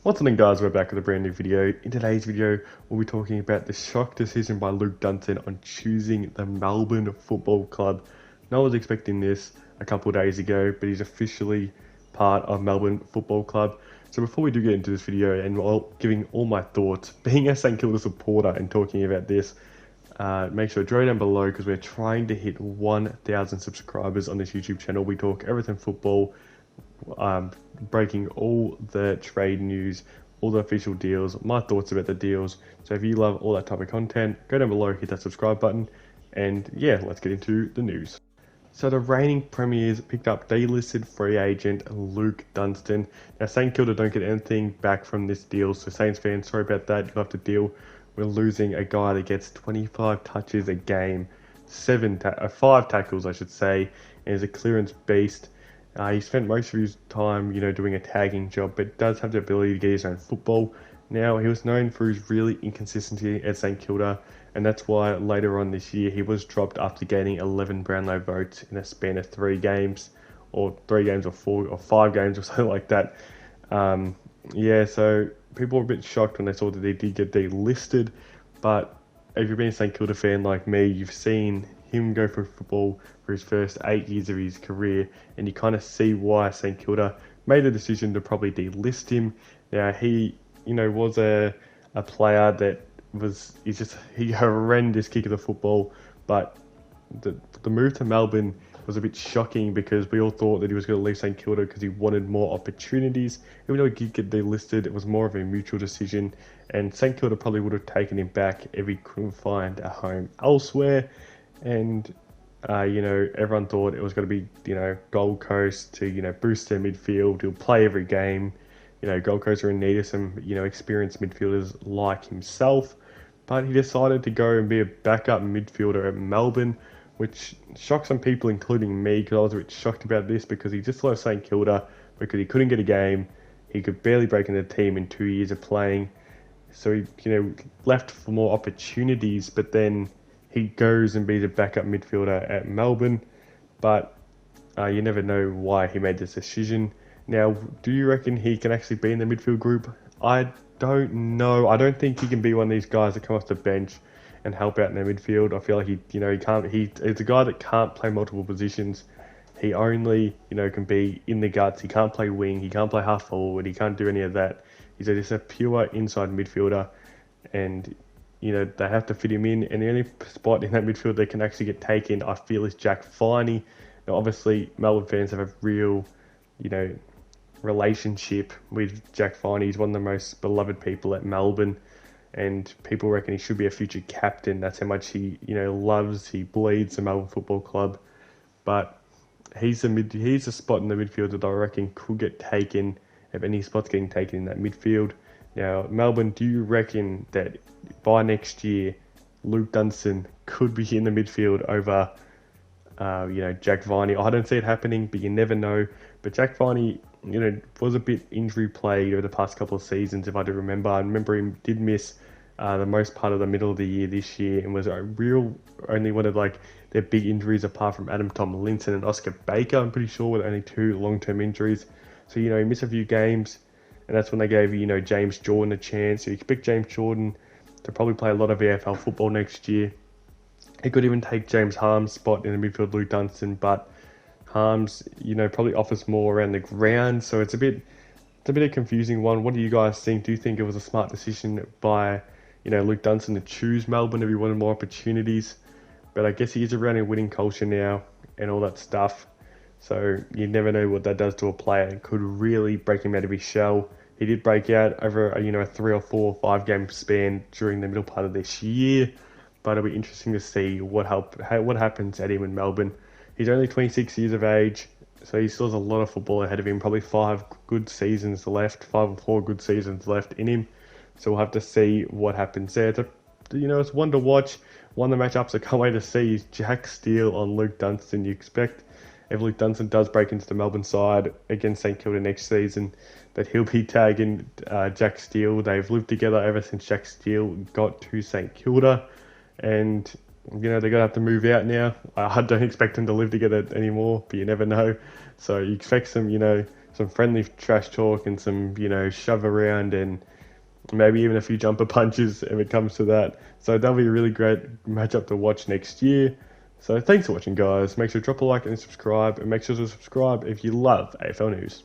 What's up guys, we're back with a brand new video. In today's video, we'll be talking about the shock decision by Luke Dunstan on choosing the Melbourne Football Club. No one was expecting this a couple of days ago, but he's officially part of Melbourne Football Club. So before we do get into this video and while giving all my thoughts, being a St Kilda supporter and talking about this, make sure to drop down below because we're trying to hit 1,000 subscribers on this YouTube channel. We talk everything football, breaking all the trade news, all the official deals, my thoughts about the deals. So if you love all that type of content, go down below, hit that subscribe button, and yeah, let's get into the news. So the reigning premiers picked up delisted free agent Luke Dunstan. Now St Kilda don't get anything back from this deal, so Saints fans, sorry about that. You'll have to deal with losing a guy that gets 25 touches a game, 5 tackles I should say, and is a clearance beast. He spent most of his time, doing a tagging job, but does have the ability to get his own football. Now, he was known for his really inconsistency at St Kilda, and that's why later on this year he was dropped after gaining 11 Brownlow votes in a span of 3 games, or 3 games or 4 or 5 games or something like that. So people were a bit shocked when they saw that he did get delisted, but if you've been a St Kilda fan like me, you've seen him go for football for his first 8 years of his career, and you kind of see why St Kilda made the decision to probably delist him. Now he, was a player that he horrendous kick of the football, but the move to Melbourne was a bit shocking because we all thought that he was going to leave St Kilda because he wanted more opportunities. Even though he did get delisted, it was more of a mutual decision, and St Kilda probably would have taken him back if he couldn't find a home elsewhere. And everyone thought it was going to be Gold Coast to boost their midfield. He'll play every game. Gold Coast are in need of some experienced midfielders like himself, but he decided to go and be a backup midfielder at Melbourne, which shocked some people, including me, because I was a bit shocked about this because he just left St Kilda because he couldn't get a game. He could barely break into the team in 2 years of playing, so he left for more opportunities, but then he goes and be the backup midfielder at Melbourne, but you never know why he made this decision. Now, do you reckon he can actually be in the midfield group? I don't know. I don't think he can be one of these guys that come off the bench and help out in the midfield. I feel like he can't. He's a guy that can't play multiple positions. He only, can be in the guts. He can't play wing. He can't play half forward. He can't do any of that. He's just a pure inside midfielder, and they have to fit him in, and the only spot in that midfield that can actually get taken, I feel, is Jack Viney. Now, obviously, Melbourne fans have a real, relationship with Jack Viney. He's one of the most beloved people at Melbourne, and people reckon he should be a future captain. That's how much he, he bleeds the Melbourne Football Club. But he's a spot in the midfield that I reckon could get taken, if any spot's getting taken in that midfield. Now, Melbourne, do you reckon that by next year, Luke Dunstan could be in the midfield over, Jack Viney? I don't see it happening, but you never know. But Jack Viney, was a bit injury plagued over the past couple of seasons, if I do remember. I remember he did miss the most part of the middle of the year this year, and was only one of their big injuries apart from Adam Tomlinson and Oscar Baker, I'm pretty sure, with only 2 long-term injuries. So, he missed a few games, and that's when they gave, James Jordan a chance. So you expect James Jordan to probably play a lot of AFL football next year. He could even take James Harm's spot in the midfield, Luke Dunstan, but Harms, probably offers more around the ground. So it's a bit of a confusing one. What do you guys think? Do you think it was a smart decision by, Luke Dunstan to choose Melbourne if he wanted more opportunities? But I guess he is around a winning culture now and all that stuff. So you never know what that does to a player. It could really break him out of his shell. He did break out over a 3 or 4 or 5 game span during the middle part of this year, but it'll be interesting to see what happens at him in Melbourne. He's only 26 years of age, so he still has a lot of football ahead of him. Probably 5 good seasons left, 5 or 4 good seasons left in him. So we'll have to see what happens there. It's one to watch. One of the matchups I can't wait to see is Jack Steele on Luke Dunstan. You expect, if Luke Dunstan does break into the Melbourne side against St Kilda next season, that he'll be tagging Jack Steele. They've lived together ever since Jack Steele got to St Kilda, and they're going to have to move out now. I don't expect them to live together anymore, but you never know. So you expect some some friendly trash talk and some, shove around and maybe even a few jumper punches if it comes to that. So that'll be a really great matchup to watch next year. So thanks for watching, guys. Make sure to drop a like and subscribe, and make sure to subscribe if you love AFL news.